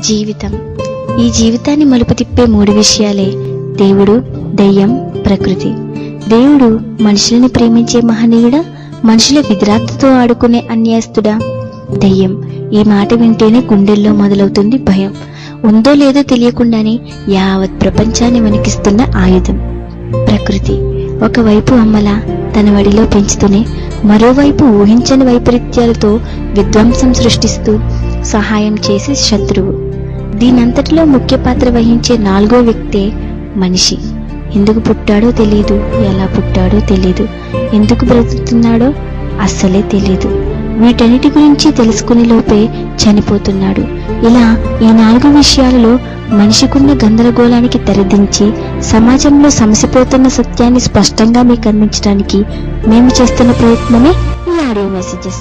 జీవితం. ఈ జీవితాన్ని మలుపు తిప్పే 3 విషయాలే దేవుడు, దెయ్యం, ప్రకృతి. దేవుడు మనుషులని ప్రేమించే మహనీయుడా, మనుషుల విద్రాత్తతో ఆడుకునే అన్యాయస్తుడా? దెయ్యం. ఈ మాట వింటేనే గుండెల్లో మొదలవుతుంది భయం. ఉందో లేదో తెలియకుండానే యావత్ ప్రపంచాన్ని వణికిస్తున్న ఆయుధం. ప్రకృతి. ఒకవైపు అమ్మలా తన వడిలో పెంచుతూనే మరోవైపు ఊహించని వైపరీత్యాలతో విధ్వంసం సృష్టిస్తూ సహాయం చేసే శత్రువు. దీనంతటిలో ముఖ్య పాత్ర వహించే 4వ వ్యక్తే మనిషి. ఎందుకు పుట్టాడో తెలియదు, ఎలా పుట్టాడో తెలియదు, ఎందుకు బ్రతుకుతున్నాడో అస్సలే తెలియదు. వీటన్నిటి గురించి తెలుసుకునే లోపే చనిపోతున్నాడు. ఇలా ఈ 4 విషయాలలో మనిషికున్న గందరగోళానికి తెరదించి సమాజంలో సమసిపోతున్న సత్యాన్ని స్పష్టంగా మీకు అందించడానికి మేము చేస్తున్న ప్రయత్నమే ఈ ఆడియో మెసేజెస్.